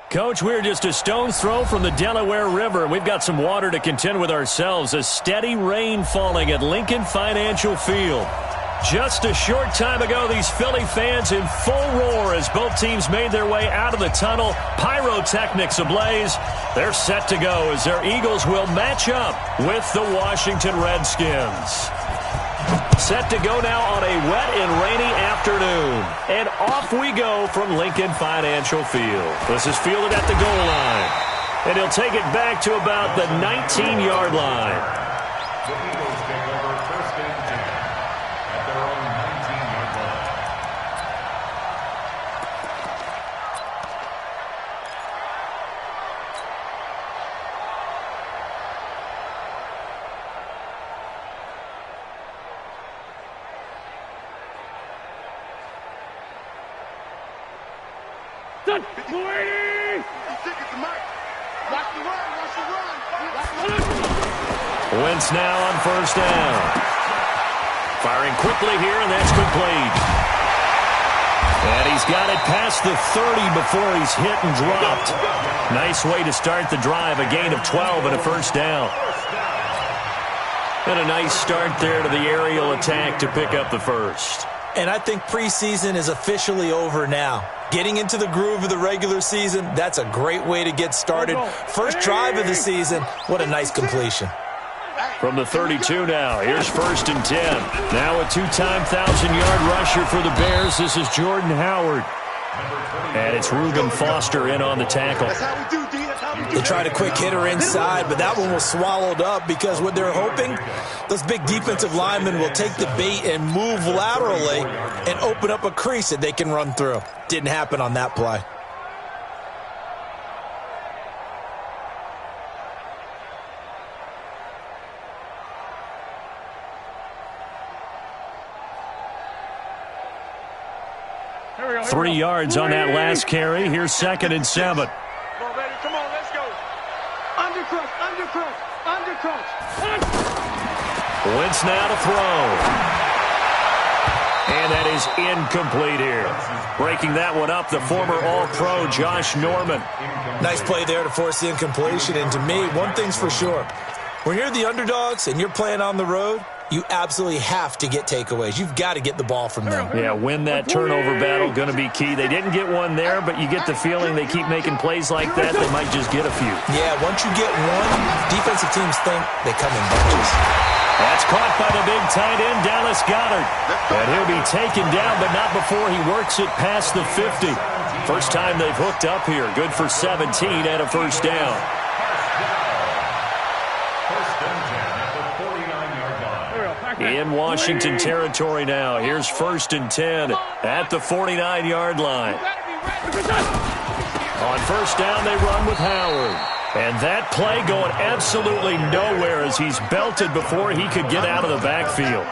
Coach, we're just a stone's throw from the Delaware River, and we've got some water to contend with ourselves. A steady rain falling at Lincoln Financial Field. Just a short time ago, these Philly fans in full roar as both teams made their way out of the tunnel. Pyrotechnics ablaze. They're set to go as their Eagles will match up with the Washington Redskins. Set to go now on a wet and rainy afternoon. And off we go from Lincoln Financial Field. This is fielded at the goal line. And he'll take it back to about the 19-yard line. The Eagles take over first and 10 at their own 19-yard line. Wentz now on first down. Firing quickly here, and that's complete. And he's got it past the 30 before he's hit and dropped. Nice way to start the drive. A gain of 12 and a first down. And a nice start there to the aerial attack to pick up the first. And I think preseason is officially over now. Getting into the groove of the regular season, that's a great way to get started. First drive of the season, what a nice completion. From the 32 now, here's first and 10. Now a two-time 1,000-yard rusher for the Bears. This is Jordan Howard. And it's Reuben Foster in on the tackle. They tried a quick hitter inside, but that one was swallowed up because what they're hoping, those big defensive linemen will take the bait and move laterally and open up a crease that they can run through. Didn't happen on that play. Here 3 yards on that last carry. Here's second and 7. Come on, baby. Come on, let's go. Undercrunch, undercrunch, undercrunch. Wentz now to throw. And that is incomplete here. Breaking that one up, the former All-Pro Josh Norman. Nice play there to force the incompletion. And to me, one thing's for sure. When you're the underdogs and you're playing on the road, you absolutely have to get takeaways. You've got to get the ball from them. Yeah, win that turnover battle, going to be key. They didn't get one there, but you get the feeling they keep making plays like that, they might just get a few. Yeah, once you get one, defensive teams think they come in bunches. That's caught by the big tight end, Dallas Goedert. And he'll be taken down, but not before he works it past the 50. First time they've hooked up here. Good for 17 and a first down. In Washington territory now. Here's first and 10 at the 49-yard line. On first down, they run with Howard. And that play going absolutely nowhere as he's belted before he could get out of the backfield.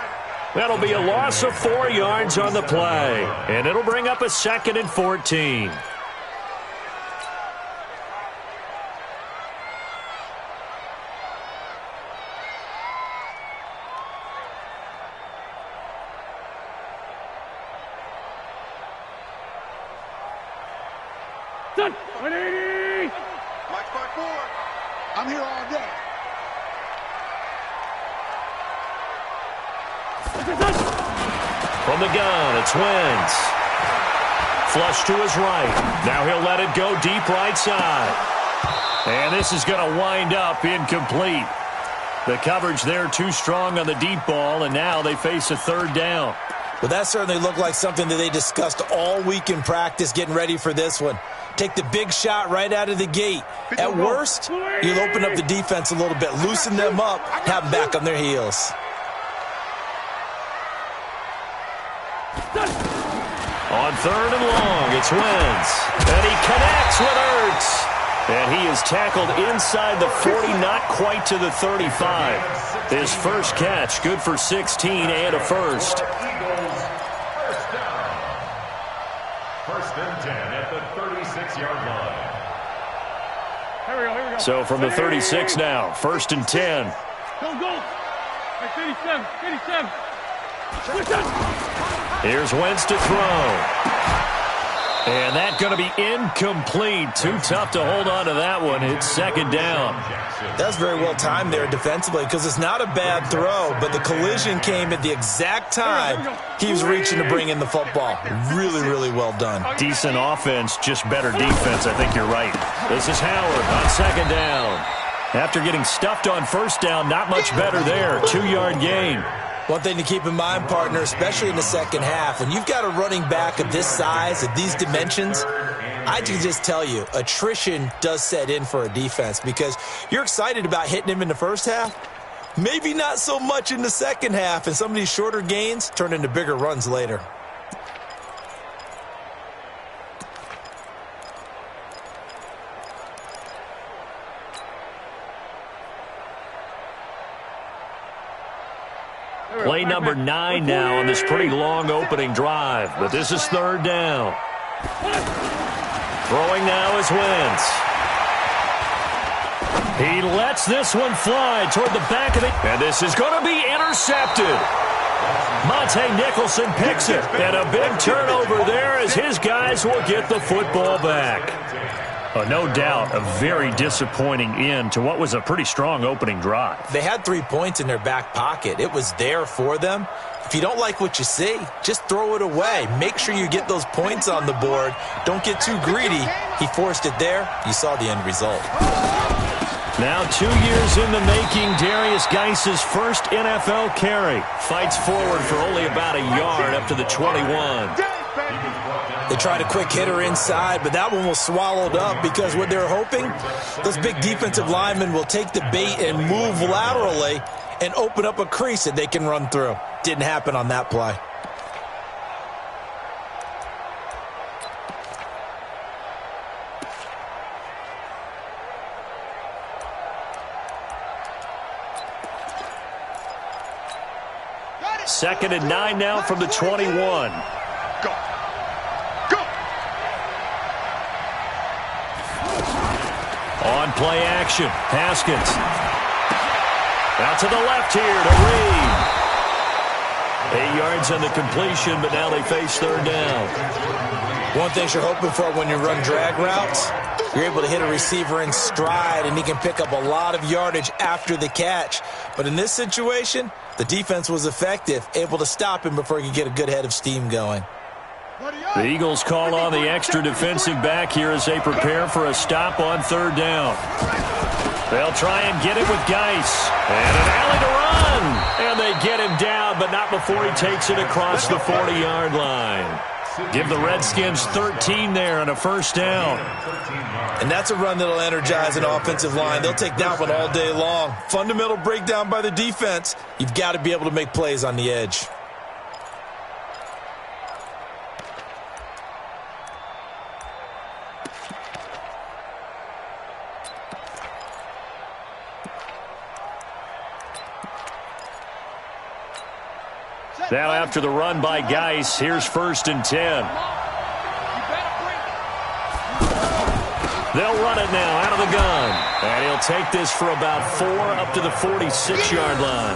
That'll be a loss of 4 yards on the play. And it'll bring up a second and 14. Done. 180. Watch by 4. I'm here all day. From the gun, it's Wentz. Flush to his right. Now he'll let it go deep right side. And this is going to wind up incomplete. The coverage there too strong on the deep ball, and now they face a third down. Well, that certainly looked like something that they discussed all week in practice, getting ready for this one. Take the big shot right out of the gate. At worst, you'll open up the defense a little bit, loosen them up, have them back on their heels. On third and long, it's Wentz. And he connects with Ertz. And he is tackled inside the 40, not quite to the 35. His first catch, good for 16 and a first. First and 10 at the 36-yard line. Here we go. So from the 36 now, first and 10. Go. 87. Switch up. Here's Wentz to throw. And that's going to be incomplete. Too tough to hold on to that one. It's second down. That's very well timed there defensively because it's not a bad throw, but the collision came at the exact time he was reaching to bring in the football. Really, really well done. Decent offense, just better defense. I think you're right. This is Howard on second down. After getting stuffed on first down, not much better there. 2-yard gain. One thing to keep in mind, partner, especially in the second half, when you've got a running back of this size, of these dimensions, I can just tell you, attrition does set in for a defense because you're excited about hitting him in the first half, maybe not so much in the second half, and some of these shorter gains turn into bigger runs later. Play number 9 now on this pretty long opening drive, but this is third down. Throwing now is Wentz. He lets this one fly toward the back of the... And this is going to be intercepted. Monte Nicholson picks it, and a big turnover there as his guys will get the football back. No doubt a very disappointing end to what was a pretty strong opening drive. They had 3 points in their back pocket. It was there for them. If you don't like what you see, just throw it away. Make sure you get those points on the board. Don't get too greedy. He forced it there. You saw the end result. Now 2 years in the making, Darius Geis's first NFL carry. Fights forward for only about a yard up to the 21. They tried a quick hitter inside, but that one was swallowed up because what they're hoping, those big defensive linemen will take the bait and move laterally and open up a crease that they can run through. Didn't happen on that play. Second and 9 now from the 21. On play action, Haskins. Out to the left here to Reed. 8 yards on the completion, but now they face third down. One thing you're hoping for when you run drag routes, you're able to hit a receiver in stride, and he can pick up a lot of yardage after the catch. But in this situation, the defense was effective, able to stop him before he could get a good head of steam going. The Eagles call on the extra defensive back here as they prepare for a stop on third down. They'll try and get it with Geis. And an alley to run. And they get him down, but not before he takes it across the 40-yard line. Give the Redskins 13 there on a first down. And that's a run that'll energize an offensive line. They'll take that one all day long. Fundamental breakdown by the defense. You've got to be able to make plays on the edge. Now after the run by Geis, here's first and 10. They'll run it now out of the gun. And he'll take this for about 4 up to the 46-yard line.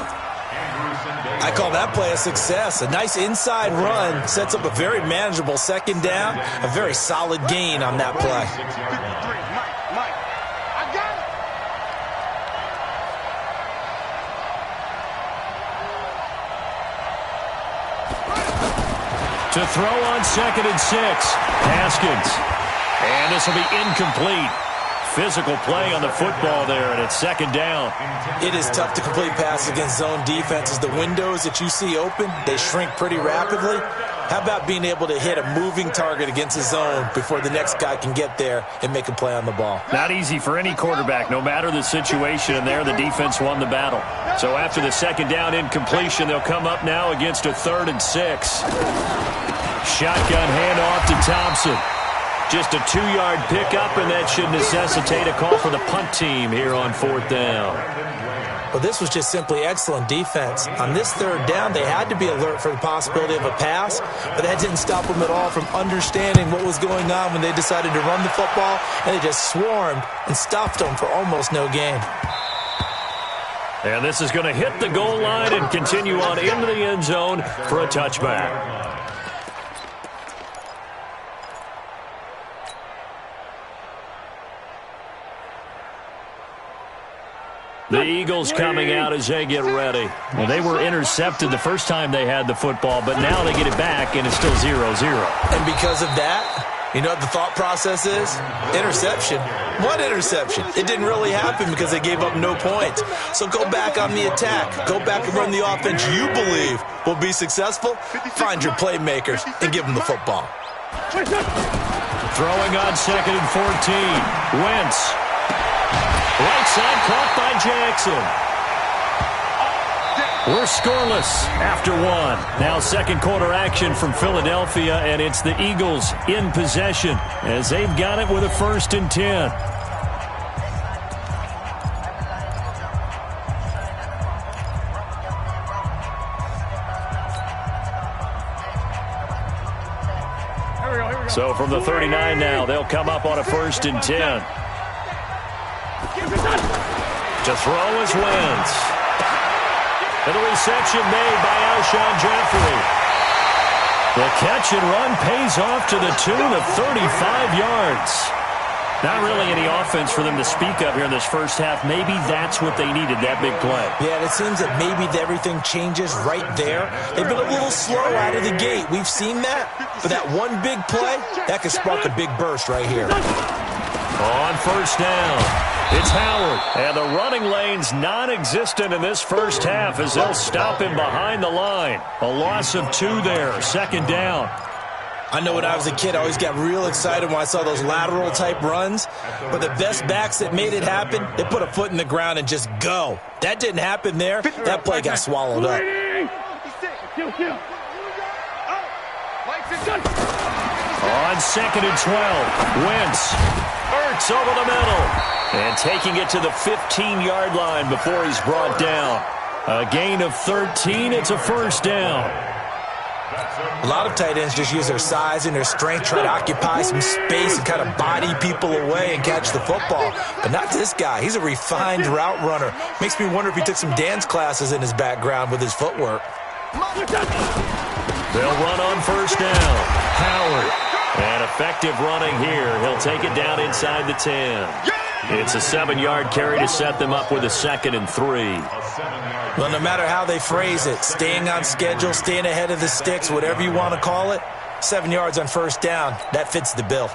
I call that play a success. A nice inside run sets up a very manageable second down. A very solid gain on that play. To throw on second and 6, Haskins. And this will be incomplete. Physical play on the football there, and it's second down. It is tough to complete passes against zone defenses. The windows that you see open, they shrink pretty rapidly. How about being able to hit a moving target against a zone before the next guy can get there and make a play on the ball? Not easy for any quarterback, no matter the situation, and there the defense won the battle. So after the second down incompletion, they'll come up now against a 3rd and 6. Shotgun handoff to Thompson. Just a 2-yard pickup, and that should necessitate a call for the punt team here on 4th down. Well, this was just simply excellent defense. On this 3rd down, they had to be alert for the possibility of a pass, but that didn't stop them at all from understanding what was going on when they decided to run the football, and they just swarmed and stopped them for almost no gain. And this is going to hit the goal line and continue on into the end zone for a touchback. The Eagles coming out as they get ready. Well, they were intercepted the first time they had the football, but now they get it back, and it's still 0-0. And because of that, you know what the thought process is? Interception. What interception? It didn't really happen because they gave up no points. So go back on the attack. Go back and run the offense you believe will be successful. Find your playmakers and give them the football. Throwing on 2nd and 14. Wentz. Right side caught by Jackson. We're scoreless after one. Now second quarter action from Philadelphia, and it's the Eagles in possession as they've got it with a 1st and 10. So from the 39 now, they'll come up on a 1st and 10. To throw is Wentz. And the reception made by Alshon Jeffrey. The catch and run pays off to the tune of 35 yards. Not really any offense for them to speak of here in this first half. Maybe that's what they needed, that big play. Yeah, it seems that maybe everything changes right there. They've been a little slow out of the gate. We've seen that. But that one big play, that could spark a big burst right here. On 1st down, it's Howard. And the running lane's non-existent in this first half as they'll stop him behind the line. A loss of 2 there, 2nd down. I know when I was a kid, I always got real excited when I saw those lateral-type runs. But the best backs that made it happen, they put a foot in the ground and just go. That didn't happen there. That play got swallowed up. On 2nd and 12, Wentz. Ertz over the middle. And taking it to the 15-yard line before he's brought down. A gain of 13. It's a 1st down. A lot of tight ends just use their size and their strength, try to occupy some space and kind of body people away and catch the football. But not this guy. He's a refined route runner. Makes me wonder if he took some dance classes in his background with his footwork. They'll run on 1st down. Howard. And effective running here. He'll take it down inside the 10. It's a 7-yard carry to set them up with a 2nd and 3. Well, no matter how they phrase it, staying on schedule, staying ahead of the sticks, whatever you want to call it, 7 yards on 1st down, that fits the bill.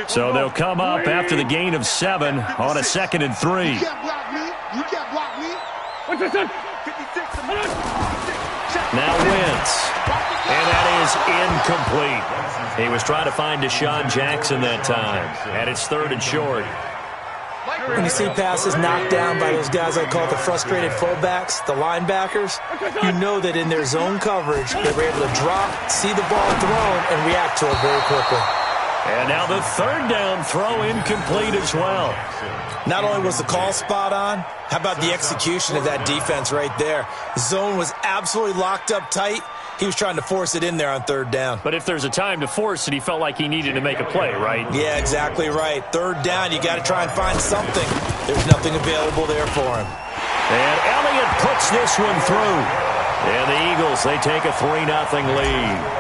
So they'll come up after the gain of 7 on a 2nd and 3. You can't block me. You can't block me. Now Wentz. And that is incomplete. He was trying to find Deshaun Jackson that time. And it's 3rd and short. When you see passes knocked down by those guys I call the frustrated fullbacks, the linebackers, you know that in their zone coverage, they were able to drop, see the ball thrown, and react to it very quickly. And now the 3rd down throw incomplete as well. Not only was the call spot on, how about the execution of that defense right there? The zone was absolutely locked up tight. He was trying to force it in there on 3rd down. But if there's a time to force it, he felt like he needed to make a play, right? Yeah, exactly right. 3rd down, you got to try and find something. There's nothing available there for him. And Elliott puts this one through. And the Eagles, they take a 3-0 lead.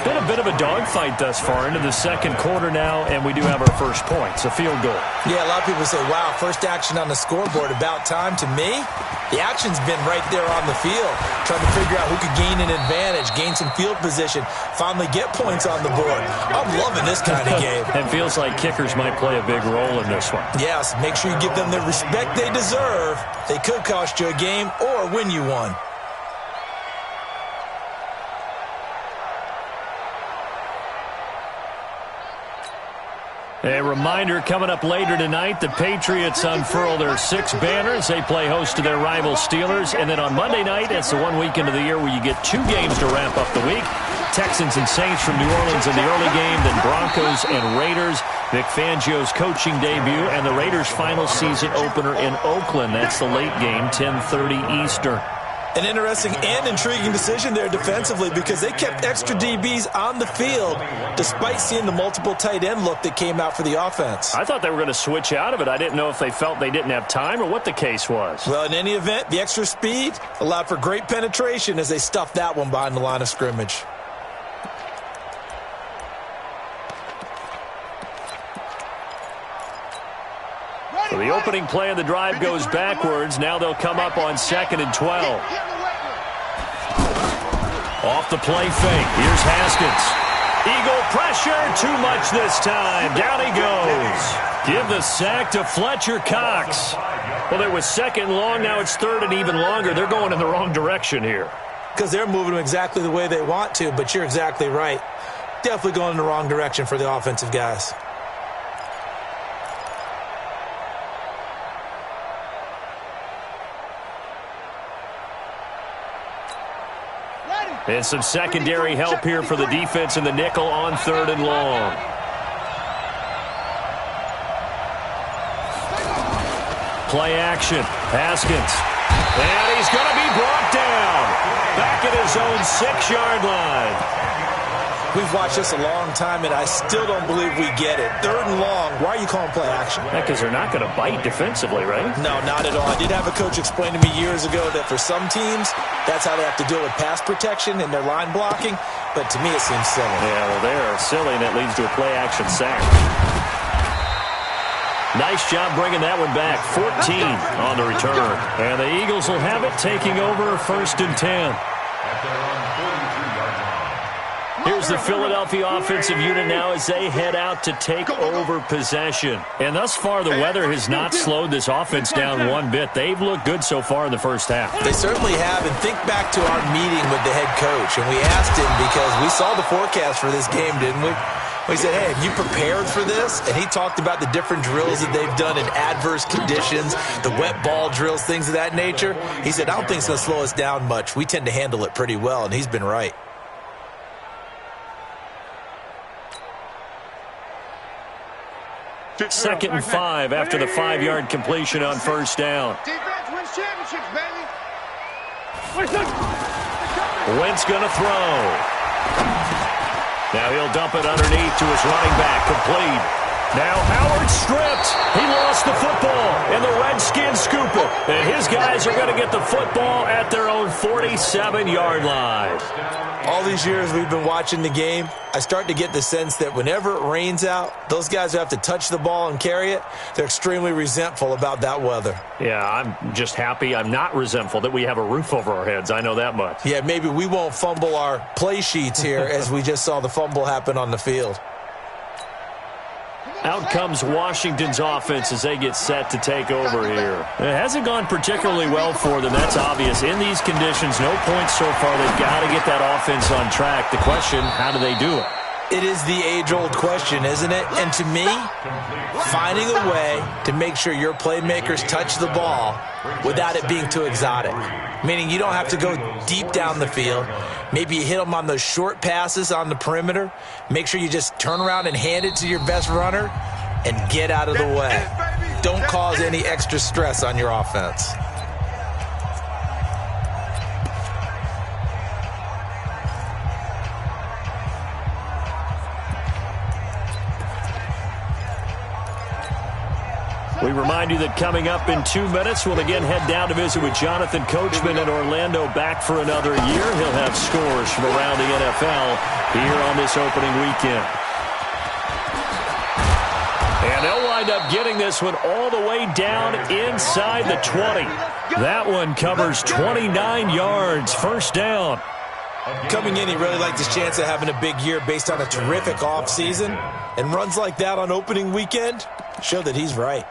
Been a bit of a dogfight thus far into the 2nd quarter now, and we do have our first point. It's a field goal. Yeah, a lot of people say, wow, first action on the scoreboard, about time. To me, the action's been right there on the field, trying to figure out who could gain an advantage, gain some field position, finally get points on the board. I'm loving this kind of game. It feels like kickers might play a big role in this one. Yes, make sure you give them the respect they deserve. They could cost you a game or win you one. A reminder coming up later tonight, the Patriots unfurl their 6 banners. They play host to their rival Steelers. And then on Monday night, it's the one weekend of the year where you get 2 games to wrap up the week. Texans and Saints from New Orleans in the early game, then Broncos and Raiders. Vic Fangio's coaching debut and the Raiders' final season opener in Oakland. That's the late game, 10:30 Eastern. An interesting and intriguing decision there defensively because they kept extra DBs on the field despite seeing the multiple tight end look that came out for the offense. I thought they were going to switch out of it. I didn't know if they felt they didn't have time or what the case was. Well, in any event, the extra speed allowed for great penetration as they stuffed that one behind the line of scrimmage. the opening play of the drive goes backwards. Now they'll come up on 2nd and 12. Off the play fake. Here's Haskins. Eagle pressure. Too much this time. Down he goes. Give the sack to Fletcher Cox. Well, it was 2nd long. Now it's 3rd and even longer. They're going in the wrong direction here. Because they're moving them exactly the way they want to, but you're exactly right. Definitely going in the wrong direction for the offensive guys. And some secondary help here for the defense in the nickel on 3rd and long. Play action. Haskins. And he's going to be brought down. Back at his own 6-yard line. We've watched this a long time, and I still don't believe we get it. 3rd and long. Why are you calling play action? Because they're not going to bite defensively, right? No, not at all. I did have a coach explain to me years ago that for some teams, that's how they have to deal with pass protection and their line blocking. But to me, it seems silly. Yeah, well, they're silly, and it leads to a play action sack. Nice job bringing that one back. 14 on the return. And the Eagles will have it, taking over 1st and 10. Here's the Philadelphia offensive unit now as they head out to take over possession. And thus far, the weather has not slowed this offense down one bit. They've looked good so far in the first half. They certainly have. And think back to our meeting with the head coach. And we asked him, because we saw the forecast for this game, didn't we? We said, hey, have you prepared for this? And he talked about the different drills that they've done in adverse conditions, the wet ball drills, things of that nature. He said, I don't think it's going to slow us down much. We tend to handle it pretty well, and he's been right. Second and 5 after the 5-yard completion on 1st down. Defense wins championships, baby. Wentz going to throw. Now he'll dump it underneath to his running back. Complete. Now Howard stripped. He lost the football, and the Redskins scoop it. And his guys are going to get the football at their own 47-yard line. All these years we've been watching the game, I start to get the sense that whenever it rains out, those guys who have to touch the ball and carry it, they're extremely resentful about that weather. Yeah, I'm just happy I'm not resentful that we have a roof over our heads. I know that much. Yeah, maybe we won't fumble our play sheets here as we just saw the fumble happen on the field. Out comes Washington's offense as they get set to take over here. It hasn't gone particularly well for them. That's obvious. In these conditions, no points so far. They've got to get that offense on track. The question, how do they do it? It is the age-old question, isn't it? And to me, finding a way to make sure your playmakers touch the ball without it being too exotic. Meaning you don't have to go deep down the field. Maybe you hit them on those short passes on the perimeter. Make sure you just turn around and hand it to your best runner and get out of the way. Don't cause any extra stress on your offense. We remind you that coming up in 2 minutes, we'll again head down to visit with Jonathan Coachman in Orlando, back for another year. He'll have scores from around the NFL here on this opening weekend. And they'll wind up getting this one all the way down inside the 20. That one covers 29 yards, 1st down. Coming in, he really liked his chance of having a big year based on a terrific offseason. And runs like that on opening weekend show that he's right.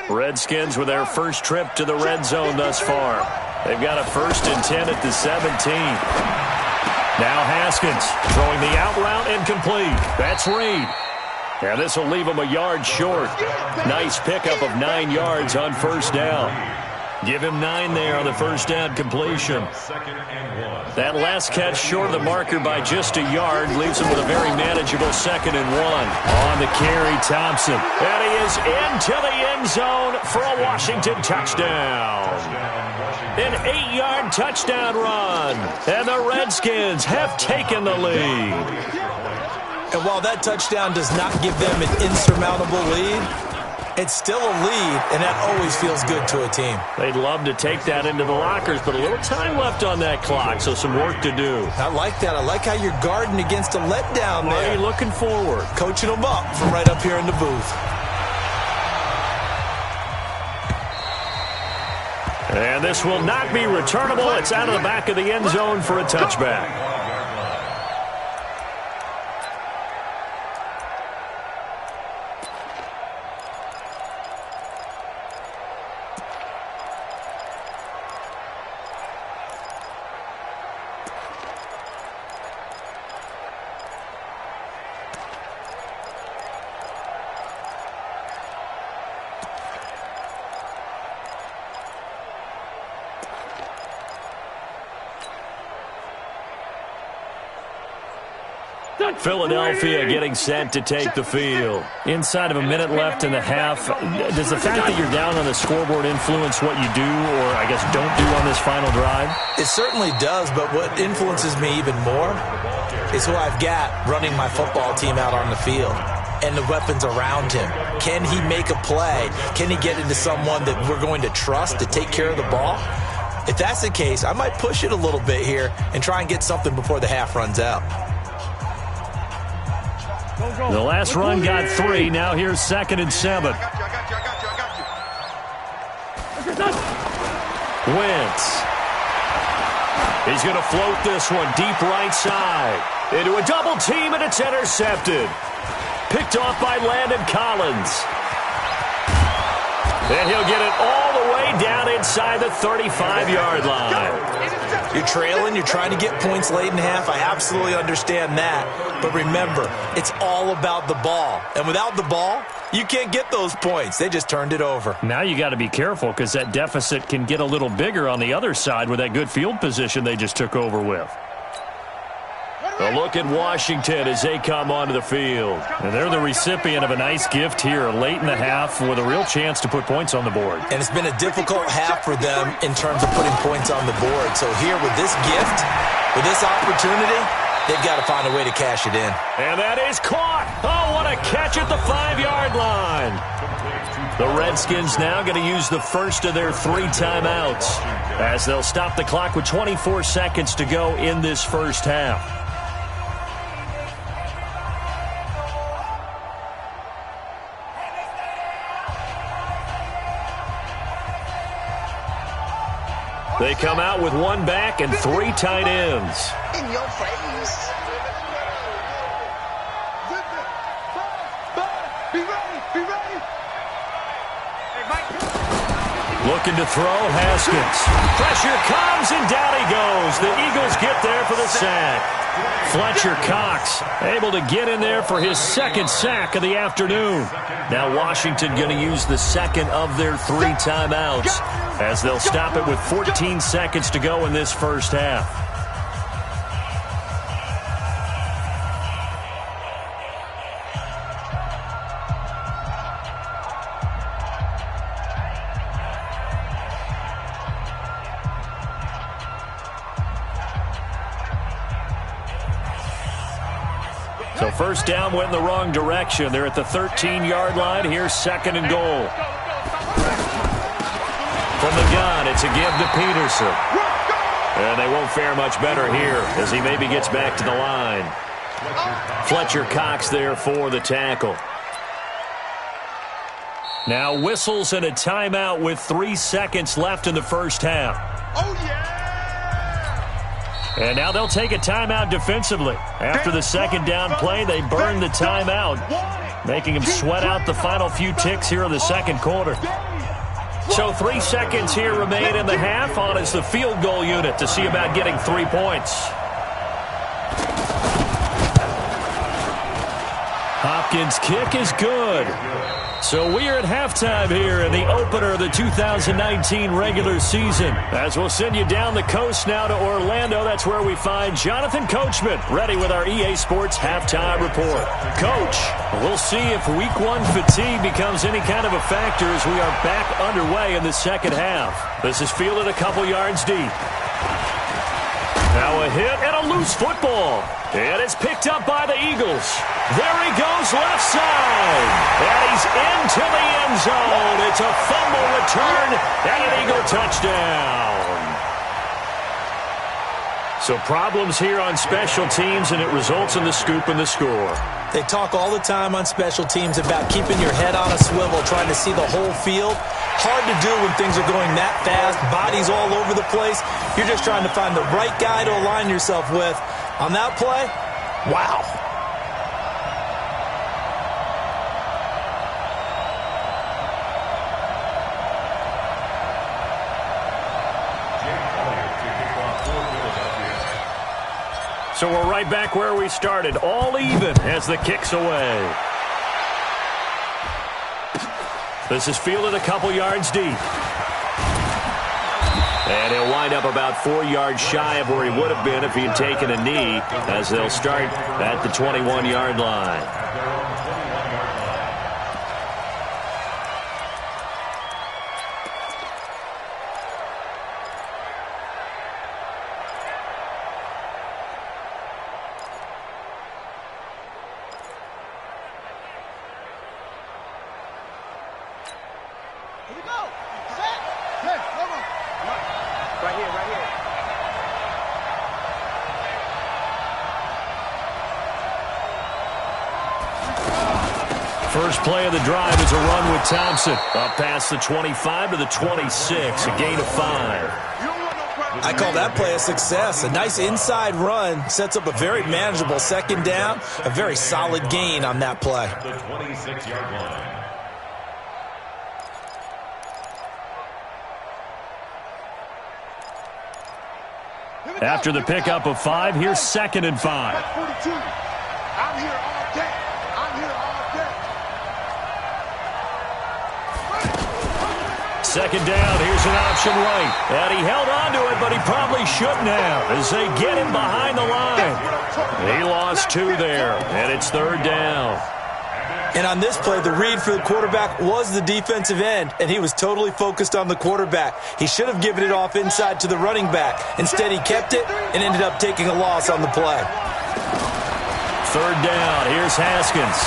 Redskins with their first trip to the red zone thus far. They've got a 1st and 10 at the 17. Now Haskins throwing the out route incomplete. That's Reed. And this will leave him a yard short. Nice pickup of 9 yards on 1st down. Give him 9 there on the 1st down completion. That last catch short of the marker by just a yard leaves him with a very manageable 2nd and 1. On the carry, Thompson. And he is into the end zone for a Washington touchdown. An 8-yard touchdown run. And the Redskins have taken the lead. And while that touchdown does not give them an insurmountable lead, it's still a lead, and that always feels good to a team. They'd love to take that into the lockers, but a little time left on that clock, so some work to do. I like that. I like how you're guarding against a letdown there. Already looking forward. Coaching them up from right up here in the booth. And this will not be returnable. It's out of the back of the end zone for a touchback. Philadelphia getting set to take the field. Inside of a minute left in the half, does the fact that you're down on the scoreboard influence what you do or, I guess, don't do on this final drive? It certainly does, but what influences me even more is who I've got running my football team out on the field and the weapons around him. Can he make a play? Can he get into someone that we're going to trust to take care of the ball? If that's the case, I might push it a little bit here and try and get something before the half runs out. The last run got 3. Now here's 2nd and 7. Wentz. He's going to float this one deep right side. Into a double team, and it's intercepted. Picked off by Landon Collins. And he'll get it all the way down inside the 35-yard line. You're trailing, you're trying to get points late in half. I absolutely understand that. But remember, it's all about the ball. And without the ball, you can't get those points. They just turned it over. Now you got to be careful because that deficit can get a little bigger on the other side with that good field position they just took over with. A look at Washington as they come onto the field. And they're the recipient of a nice gift here late in the half with a real chance to put points on the board. And it's been a difficult half for them in terms of putting points on the board. So here with this gift, with this opportunity, they've got to find a way to cash it in. And that is caught. Oh, what a catch at the 5-yard line. The Redskins now going to use the first of their 3 timeouts as they'll stop the clock with 24 seconds to go in this first half. They come out with 1 back and 3 tight ends. In your face. Be ready, be ready. Looking to throw, Haskins. Pressure comes, and down he goes. The Eagles get there for the sack. Fletcher Cox able to get in there for his 2nd sack of the afternoon. Now Washington going to use the 2nd of their 3 timeouts as they'll stop it with 14 seconds to go in this first half. So first down went in the wrong direction. They're at the 13-yard line. Here's 2nd and goal. From the gun, it's a give to Peterson. And they won't fare much better here as he maybe gets back to the line. Fletcher Cox there for the tackle. Now whistles and a timeout with 3 seconds left in the first half. Oh, yeah! And now they'll take a timeout defensively. After the 2nd down play, they burn the timeout, making them sweat out the final few ticks here in the 2nd quarter. So 3 seconds here remain in the half. On is the field goal unit to see about getting 3 points. Hopkins' kick is good. So we are at halftime here in the opener of the 2019 regular season. As we'll send you down the coast now to Orlando, that's where we find Jonathan Coachman ready with our EA Sports halftime report. Coach, we'll see if week 1 fatigue becomes any kind of a factor as we are back underway in the second half. This is fielded a couple yards deep. Now a hit and a loose football. And it's picked up by the Eagles. There he goes left side. And he's into the end zone. It's a fumble return and an Eagle touchdown. So problems here on special teams, and it results in the scoop and the score. They talk all the time on special teams about keeping your head on a swivel, trying to see the whole field. Hard to do when things are going that fast, bodies all over the place. You're just trying to find the right guy to align yourself with. On that play, wow. So we're right back where we started, all even as the kick's away. This is fielded a couple yards deep. And he'll wind up about 4 yards shy of where he would have been if he had taken a knee, as they'll start at the 21-yard line. First play of the drive is a run with Thompson. Up past the 25 to the 26, a gain of 5. I call that play a success. A nice inside run sets up a very manageable second down. A very solid gain on that play. The 26-yard line. After the pickup of 5, here's 2nd and 5. 42. I'm here all day. I'm here all day. Second down, here's an option right. And he held on to it, but he probably shouldn't have as they get him behind the line. He lost 2 there, and it's 3rd down. And on this play, the read for the quarterback was the defensive end, and he was totally focused on the quarterback. He should have given it off inside to the running back. Instead, he kept it and ended up taking a loss on the play. 3rd down, here's Haskins.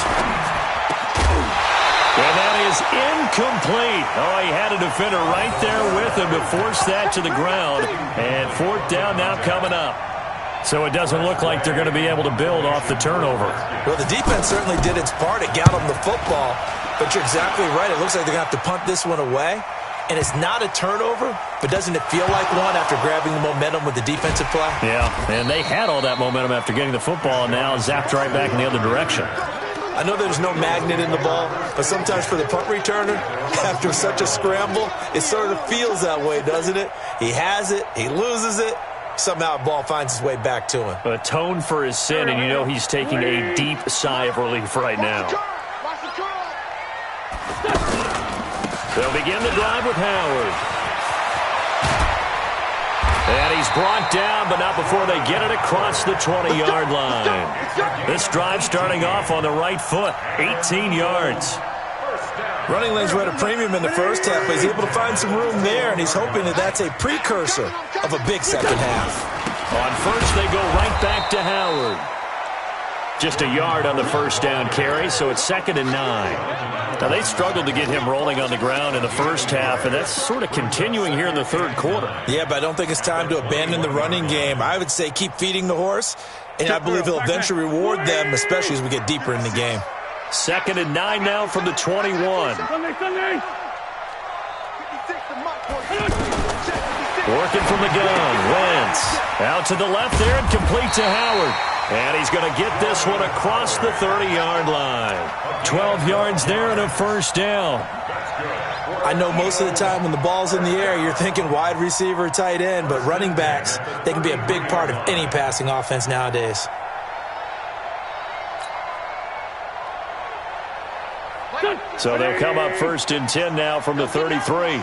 And that is incomplete. Oh, he had a defender right there with him to force that to the ground. And 4th down now coming up. So it doesn't look like they're going to be able to build off the turnover. Well, the defense certainly did its part. It got them the football. But you're exactly right. It looks like they're going to have to punt this one away. And it's not a turnover, but doesn't it feel like one after grabbing the momentum with the defensive play? Yeah, and they had all that momentum after getting the football, and now zapped right back in the other direction. I know there's no magnet in the ball, but sometimes for the punt returner, after such a scramble, it sort of feels that way, doesn't it? He has it, he loses it, somehow the ball finds its way back to him. Atone for his sin, and you know he's taking a deep sigh of relief right now. They'll begin the drive with Howard. And he's brought down, but not before they get it across the 20-yard line. This drive starting off on the right foot, 18 yards. Running lanes were at a premium in the first half, but he's able to find some room there, and he's hoping that that's a precursor of a big second half. On first, they go right back to Howard. Just a yard on the first down carry, so it's 2nd and 9. Now, they struggled to get him rolling on the ground in the first half, and that's sort of continuing here in the third quarter. Yeah, but I don't think it's time to abandon the running game. I would say keep feeding the horse, and I believe he'll eventually reward them, especially as we get deeper in the game. 2nd and 9 now from the 21. Working from the gun, Wentz. Out to the left there and complete to Howard. And he's going to get this one across the 30-yard line. 12 yards there and a first down. I know most of the time when the ball's in the air, you're thinking wide receiver, tight end, but running backs, they can be a big part of any passing offense nowadays. So they'll come up 1st and 10 now from the 33.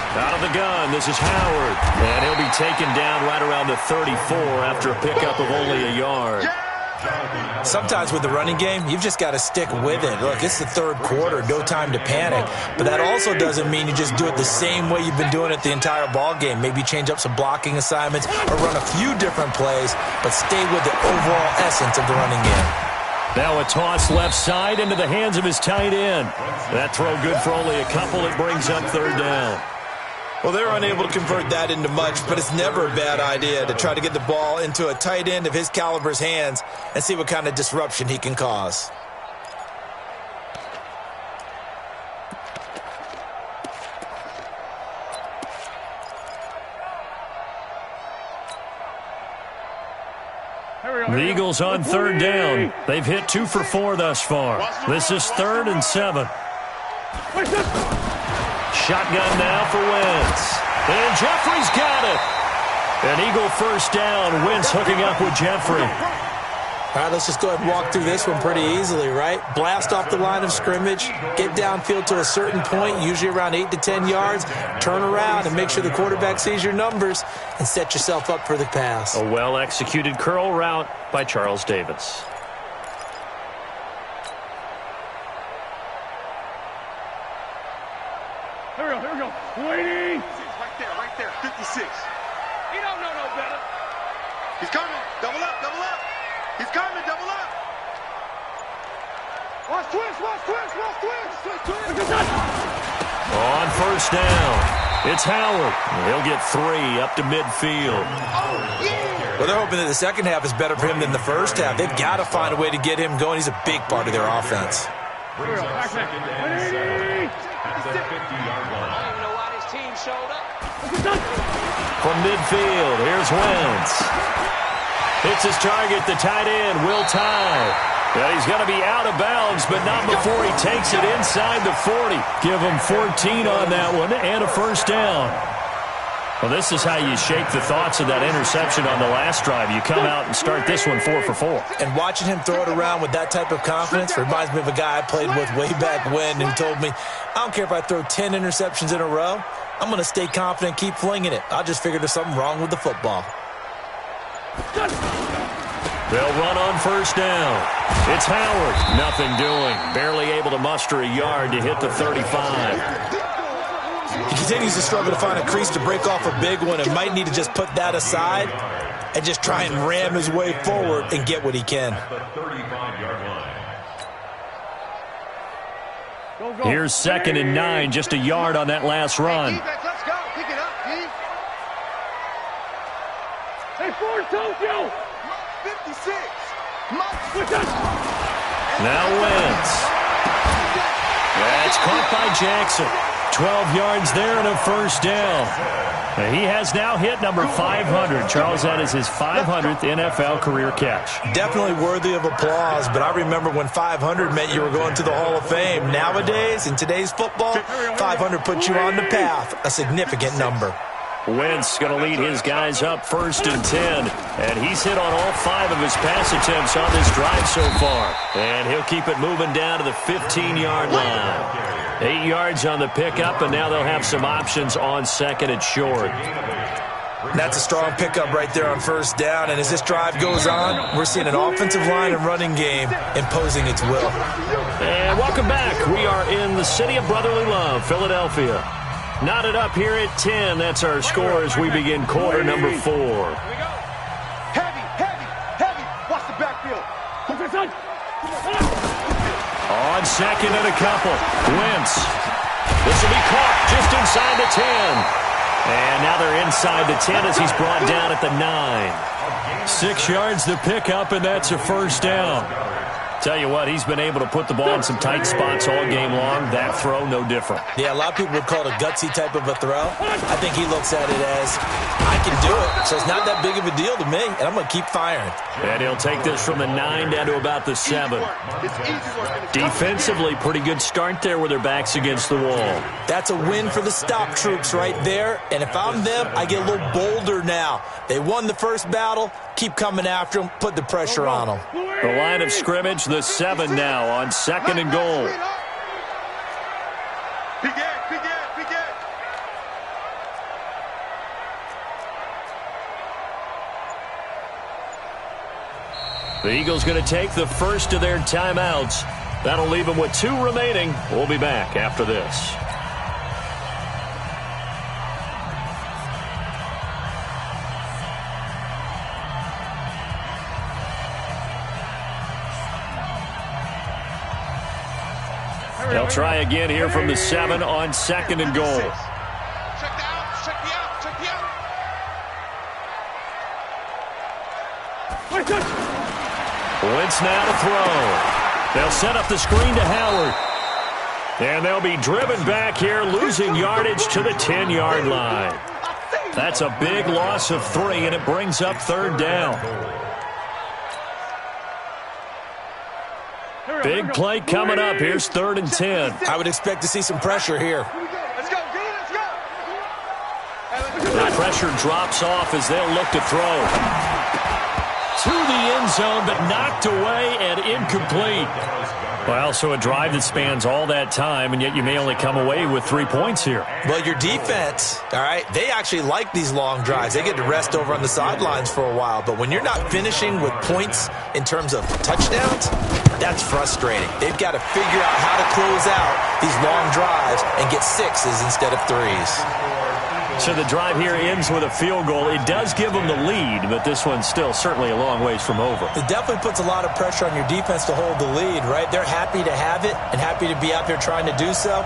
Out of the gun, this is Howard. And he'll be taken down right around the 34 after a pickup of only a yard. Sometimes with the running game, you've just got to stick with it. Look, it's the third quarter, no time to panic. But that also doesn't mean you just do it the same way you've been doing it the entire ball game. Maybe change up some blocking assignments or run a few different plays, but stay with the overall essence of the running game. Now a toss left side into the hands of his tight end. That throw good for only a couple. It brings up third down. Well, they're unable to convert that into much, but it's never a bad idea to try to get the ball into a tight end of his caliber's hands and see what kind of disruption he can cause. The Eagles on third down. They've hit 2 for 4 thus far. This is 3rd and 7. Shotgun now for Wentz. And Jeffrey's got it. An Eagle first down. Wentz hooking up with Jeffrey. All right, let's just go ahead and walk through this one pretty easily, right? Blast off the line of scrimmage, get downfield to a certain point, usually around 8 to 10 yards, turn around and make sure the quarterback sees your numbers and set yourself up for the pass. A well-executed curl route by Charles Davis. Here we go. Waiting. Right there, 56. He don't know no better. He's coming. Double up. He's coming, double up. Watch twist. On first down, it's Howard. He'll get 3 up to midfield. Well, they're hoping that the second half is better for him than the first half. They've got to find a way to get him going. He's a big part of their offense. Brings up second and 7 at the 50-yard line. I don't even know why this team showed up. From midfield, here's Wentz. Hits his target, the tight end, Will Tye. Yeah, he's going to be out of bounds, but not before he takes it inside the 40. Give him 14 on that one and a first down. Well, this is how you shake the thoughts of that interception on the last drive. You come out and start this one 4 for 4. And watching him throw it around with that type of confidence reminds me of a guy I played with way back when who told me, I don't care if I throw 10 interceptions in a row, I'm going to stay confident and keep flinging it. I just figured there's something wrong with the football. They'll run on first down. It's Howard. Nothing doing. Barely able to muster a yard to hit the 35. He continues to struggle to find a crease to break off a big one and might need to just put that aside and just try and ram his way forward and get what he can. At the 35-yard line. Here's 2nd and 9, just a yard on that last run. Let's go. Pick it up, D. Hey, Ford, Tokyo. 56. Now Wentz. That's caught by Jackson. 12 yards there and a first down. He has now hit number 500. Charles, that is his 500th NFL career catch. Definitely worthy of applause, but I remember when 500 meant you were going to the Hall of Fame. Nowadays, in today's football, 500 puts you on the path, a significant number. Wentz going to lead his guys up 1st and 10. And he's hit on all 5 of his pass attempts on this drive so far. And he'll keep it moving down to the 15-yard line. 8 yards on the pickup, and now they'll have some options on 2nd and short. That's a strong pickup right there on first down. And as this drive goes on, we're seeing an offensive line and running game imposing its will. And welcome back. We are in the city of brotherly love, Philadelphia. Knotted up here at 10. That's our score as we begin quarter number 4. Here we go. Heavy. Watch the backfield. On 2nd and a couple. Wentz. This will be caught just inside the 10. And now they're inside the 10 as he's brought down at the 9. 6 yards to pick up, and that's a first down. Tell you what, he's been able to put the ball in some tight spots all game long. That throw, no different. Yeah, a lot of people would call it a gutsy type of a throw. I think he looks at it as, I can do it, so it's not that big of a deal to me, and I'm going to keep firing. And he'll take this from the 9 down to about the 7. Defensively, pretty good start there with their backs against the wall. That's a win for the stop troops right there, and if I'm them, I get a little bolder now. They won the first battle, keep coming after them, put the pressure on them. The line of scrimmage, the 7 now on 2nd and goal. Begin. The Eagles going to take the first of their timeouts. That'll leave them with 2 remaining. We'll be back after this. They'll try again here from the 7 on 2nd and goal. Check the out. Check the out. Check the out. Wentz now to throw. They'll set up the screen to Howard. And they'll be driven back here, losing yardage to the 10-yard line. That's a big loss of 3, and it brings up 3rd down. Big play coming up. Here's 3rd and 10. I would expect to see some pressure here. Let's go, Green, let's go. The pressure drops off as they'll look to throw. To the end zone, but knocked away and incomplete. Well, so a drive that spans all that time, and yet you may only come away with 3 points here. Well, your defense, all right, they actually like these long drives. They get to rest over on the sidelines for a while. But when you're not finishing with points in terms of touchdowns, that's frustrating. They've got to figure out how to close out these long drives and get 6s instead of 3s. So the drive here ends with a field goal. It does give them the lead, but this one's still certainly a long ways from over. It definitely puts a lot of pressure on your defense to hold the lead, right? They're happy to have it and happy to be out there trying to do so.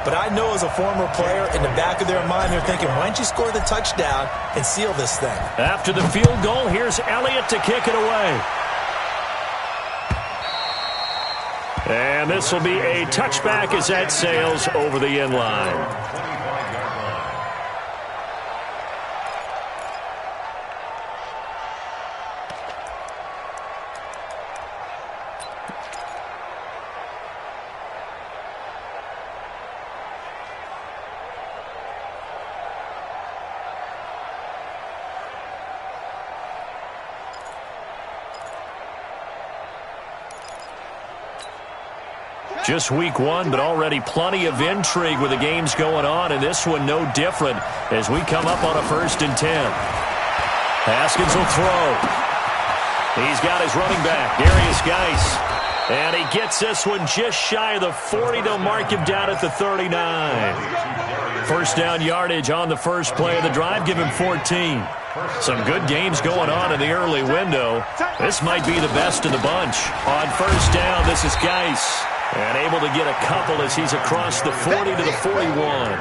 But I know as a former player, in the back of their mind, they're thinking, why don't you score the touchdown and seal this thing? After the field goal, here's Elliott to kick it away. And this will be a touchback as that sails over the end line. Just week 1, but already plenty of intrigue with the games going on, and this one no different as we come up on a 1st and 10. Haskins will throw. He's got his running back, Darius Geis, and he gets this one just shy of the 40. They'll mark him down at the 39. 1st down yardage on the first play of the drive, give him 14. Some good games going on in the early window. This might be the best of the bunch. On 1st down, this is Geis. And able to get a couple as he's across the 40 to the 41.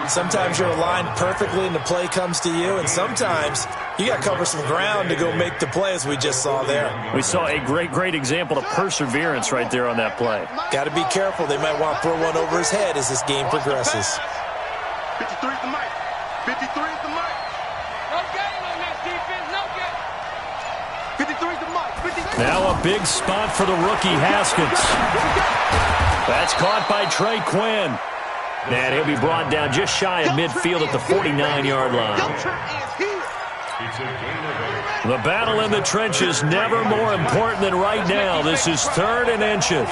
Sometimes you're aligned perfectly and the play comes to you, and sometimes you got to cover some ground to go make the play, as we just saw there. We saw a great example of perseverance right there on that play. Got to be careful. They might want to throw one over his head as this game progresses. 53 is the mic. 53 is the mic. No game on this defense, no game. 53 is the mic. 53. Now a big spot for the rookie Haskins. That's caught by Trey Quinn. And he'll be brought down just shy of midfield at the 49-yard line. The battle in the trenches never more important than right now. This is 3rd and inches.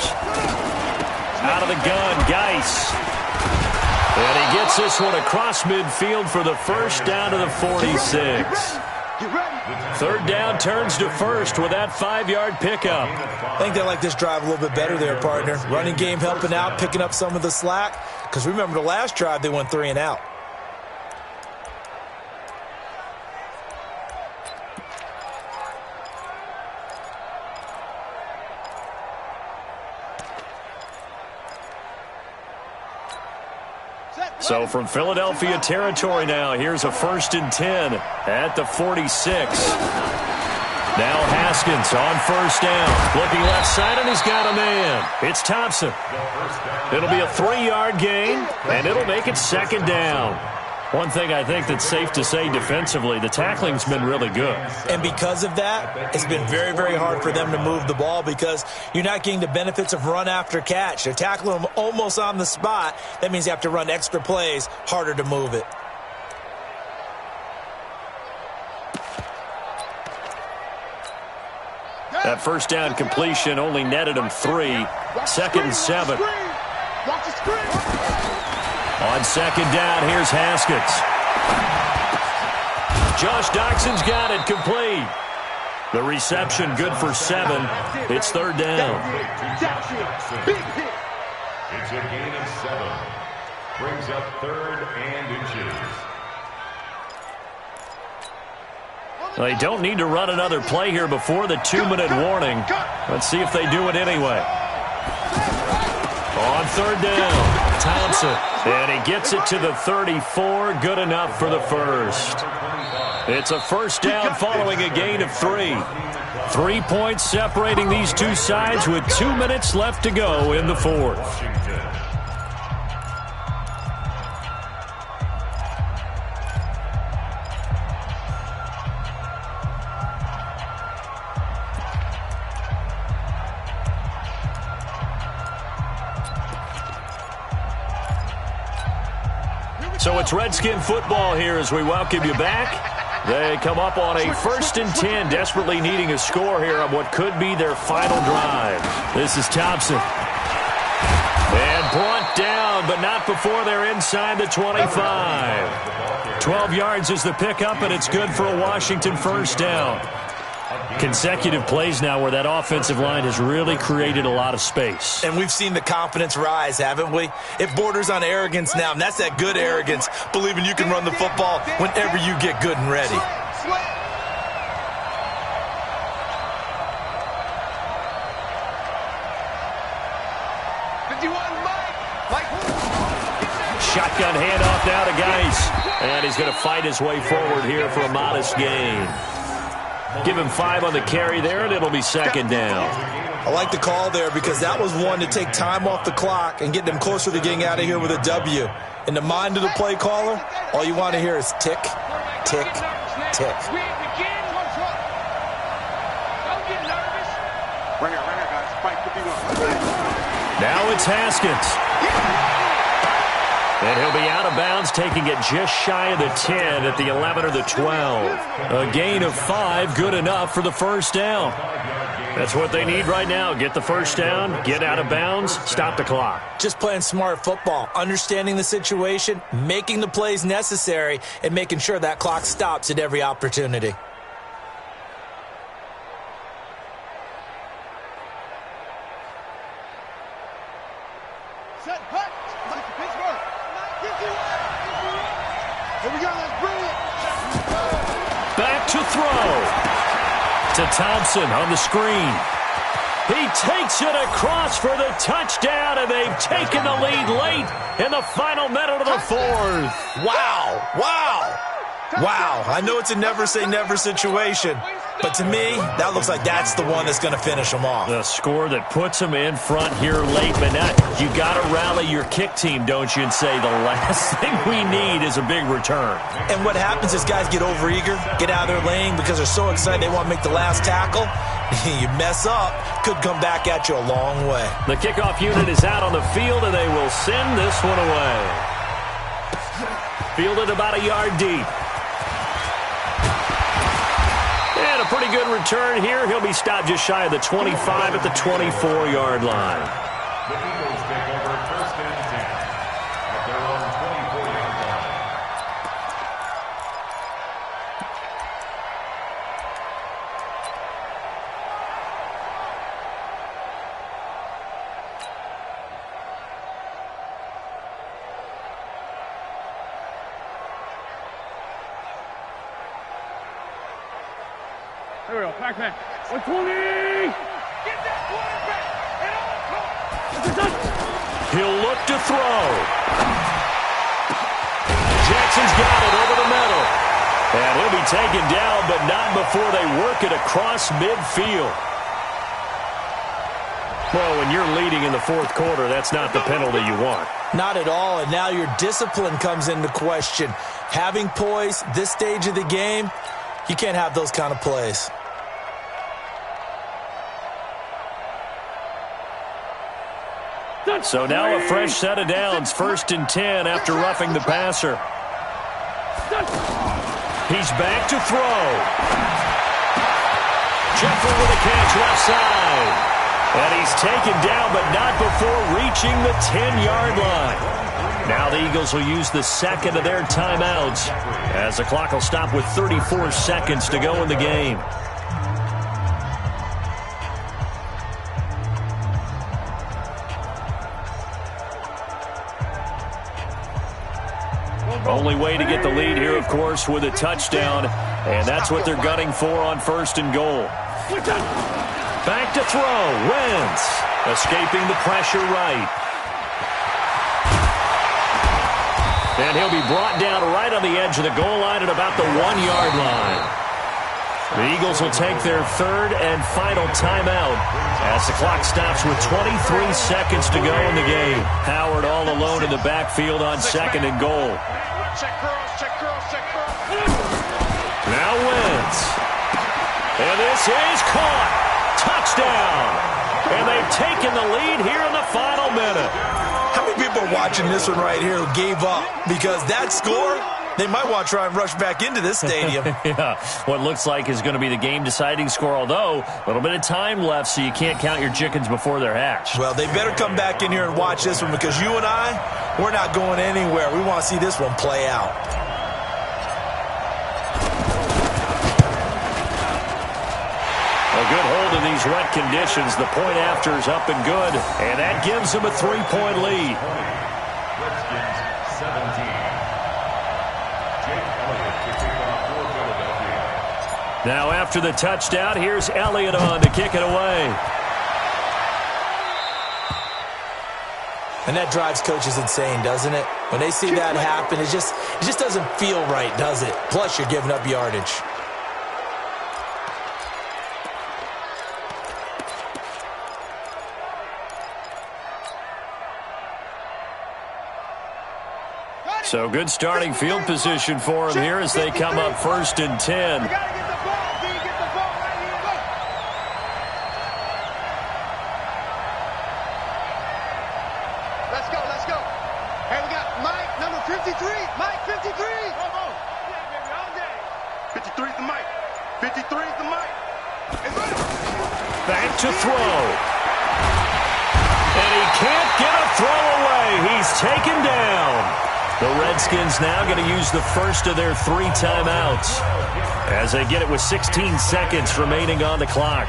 Out of the gun, Geis. And he gets this one across midfield for the 1st down to the 46. 3rd down turns to 1st with that 5-yard pickup. I think they like this drive a little bit better there, partner. Running game helping out, picking up some of the slack. Because remember, the last drive, they went 3 and out. So from Philadelphia territory now, here's a 1st and 10 at the 46. Now Haskins on 1st down. Looking left side, and he's got a man. It's Thompson. It'll be a 3-yard gain, and it'll make it 2nd down. One thing I think that's safe to say defensively, the tackling's been really good. And because of that, it's been very hard for them to move the ball because you're not getting the benefits of run after catch. They're tackling them almost on the spot. That means you have to run extra plays, harder to move it. That 1st down completion only netted him 3. 2nd and 7. Watch the screen. On 2nd down, here's Haskins. Josh Doxson's got it complete. The reception good for 7. It's third down. It's a gain of 7. Brings up 3rd and inches. They don't need to run another play here before the 2-minute warning. Let's see if they do it anyway. On third down, Thompson. And he gets it to the 34. Good enough for the first. It's a first down following a gain of 3. 3 points separating these two sides with 2 minutes left to go in the fourth. So it's Redskin football here as we welcome you back. They come up on a 1st and 10, desperately needing a score here on what could be their final drive. This is Thompson. And brought down, but not before they're inside the 25. 12 yards is the pickup, and it's good for a Washington first down. Consecutive plays now where that offensive line has really created a lot of space. And we've seen the confidence rise, haven't we? It borders on arrogance now, and that's that good arrogance, believing you can run the football whenever you get good and ready. Shotgun handoff now to Geis. And he's going to fight his way forward here for a modest gain. Give him 5 on the carry there, and it'll be second down. I like the call there because that was one to take time off the clock and get them closer to getting out of here with a W. In the mind of the play caller, all you want to hear is tick, tick, tick. Now it's Haskins. And he'll be out of bounds, taking it just shy of the 10 at the 11 or the 12. A gain of 5, good enough for the first down. That's what they need right now. Get the first down, get out of bounds, stop the clock. Just playing smart football, understanding the situation, making the plays necessary, and making sure that clock stops at every opportunity. Back to throw. To Thompson on the screen. He takes it across for the touchdown, and they've taken the lead late in the final minute of the fourth. Wow. Wow. Wow. I know it's a never-say-never situation, but to me, that looks like that's the one that's going to finish them off. The score that puts them in front here late, but now you got to rally your kick team, don't you, and say the last thing we need is a big return. And what happens is guys get overeager, get out of their lane because they're so excited they want to make the last tackle. You mess up, could come back at you a long way. The kickoff unit is out on the field, and they will send this one away. Fielded about a yard deep. And a pretty good return here. He'll be stopped just shy of the 25 at the 24-yard line. The Eagles take over 1st and 10 at their own 24-yard line. There we go. Back. 120. Get that quarterback at all costs. He'll look to throw. Jackson's got it over the middle. And he'll be taken down, but not before they work it across midfield. Well, when you're leading in the fourth quarter, that's not the penalty you want. Not at all, and now your discipline comes into question. Having poise this stage of the game, you can't have those kind of plays. So now a fresh set of downs, 1st and 10 after roughing the passer. He's back to throw. Jeffrey with a catch left side. And he's taken down, but not before reaching the 10-yard line. Now the Eagles will use the second of their timeouts as the clock will stop with 34 seconds to go in the game. Only way to get the lead here, of course, with a touchdown, and that's what they're gunning for on 1st and goal. Back to throw. Wentz escaping the pressure right. And he'll be brought down right on the edge of the goal line at about the 1-yard line. The Eagles will take their 3rd and final timeout as the clock stops with 23 seconds to go in the game. Howard all alone in the backfield on 2nd and goal. Now Wentz. And this is caught. Touchdown. And they've taken the lead here in the final minute. How many people are watching this one right here who gave up? Because that score, they might want to try and rush back into this stadium. Yeah, what looks like is going to be the game-deciding score, although a little bit of time left, so you can't count your chickens before they're hatched. Well, they better come back in here and watch this one because you and I, we're not going anywhere. We want to see this one play out. A good hold in these wet conditions. The point after is up and good, and that gives them a 3-point lead. Redskins 17. Jake Elliott to kick off for Philadelphia. Now after the touchdown, here's Elliott on to kick it away. And that drives coaches insane, doesn't it? When they see that happen, it just doesn't feel right, does it? Plus, you're giving up yardage. So good starting field position for them here as they come up 1st and 10. You gotta get the ball. Then you get the ball right here. Look. Let's go. Let's go. Hey, we got Mike, number 53. Mike, 53. Come on. Yeah, baby, all day. 53 is the Mike. 53 is the Mike. Back to throw. And he can't get a throw away. He's taken down. The Redskins now going to use the first of their 3 timeouts as they get it with 16 seconds remaining on the clock.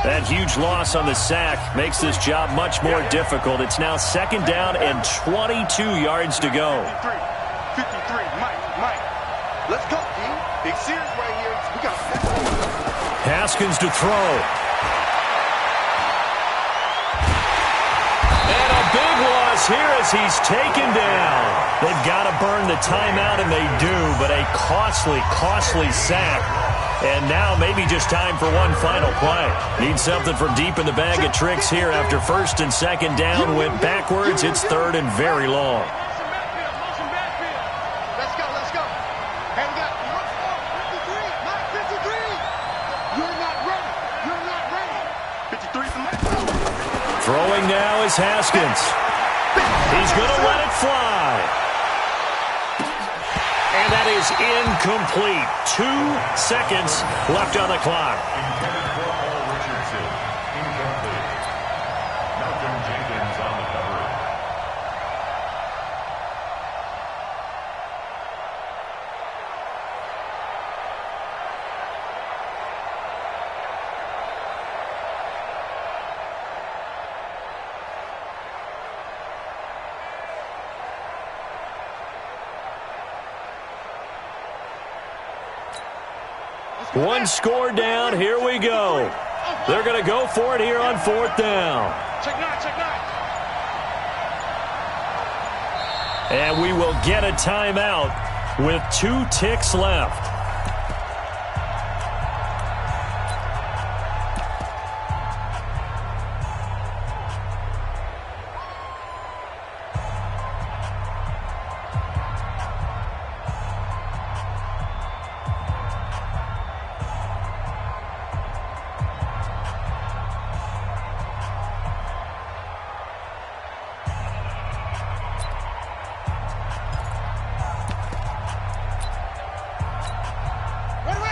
That huge loss on the sack makes this job much more difficult. It's now 2nd down and 22 yards to go. 53, Mike. Let's go, D. Big series right here. We got Haskins to throw. And a big loss here as he's taken down. They've got to burn the timeout, and they do, but a costly sack. And now maybe just time for one final play. Need something from deep in the bag of tricks here after 1st and 2nd down. Went backwards. It's 3rd and very long. Let's go. Hey, we got 53. Mike, 53. You're not ready. 53 is the Mike. Throwing now is Haskins. He's going to let it fly. And that is incomplete. 2 seconds left on the clock. Intended for Paul Richardson. Incomplete. Malcolm Jenkins on the cover. One score down. Here we go. They're going to go for it here on 4th down. Check 9. And we will get a timeout with 2 ticks left.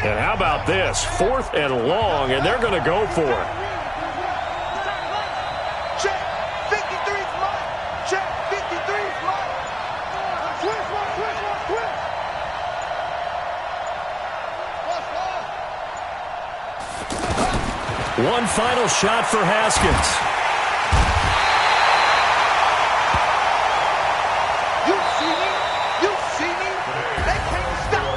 And how about this? 4th and long, and they're going to go for it. Check. 53's mine. Check. 53's mine. Twist. One final shot for Haskins.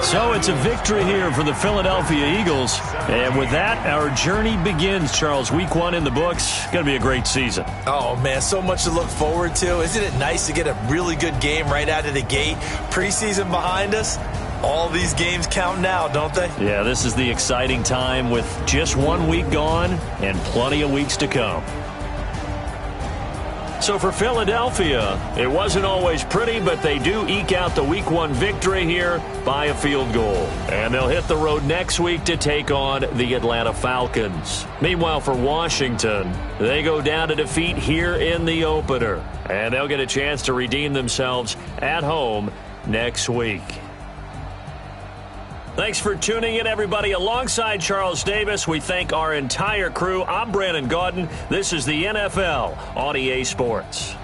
So it's a victory here for the Philadelphia Eagles. And with that, our journey begins, Charles. Week 1 in the books. Going to be a great season. Oh, man, so much to look forward to. Isn't it nice to get a really good game right out of the gate? Preseason behind us. All these games count now, don't they? Yeah, this is the exciting time with just 1 week gone and plenty of weeks to come. So for Philadelphia, it wasn't always pretty, but they do eke out the Week 1 victory here by a field goal. And they'll hit the road next week to take on the Atlanta Falcons. Meanwhile, for Washington, they go down to defeat here in the opener. And they'll get a chance to redeem themselves at home next week. Thanks for tuning in, everybody. Alongside Charles Davis, we thank our entire crew. I'm Brandon Gaudin. This is the NFL on EA Sports.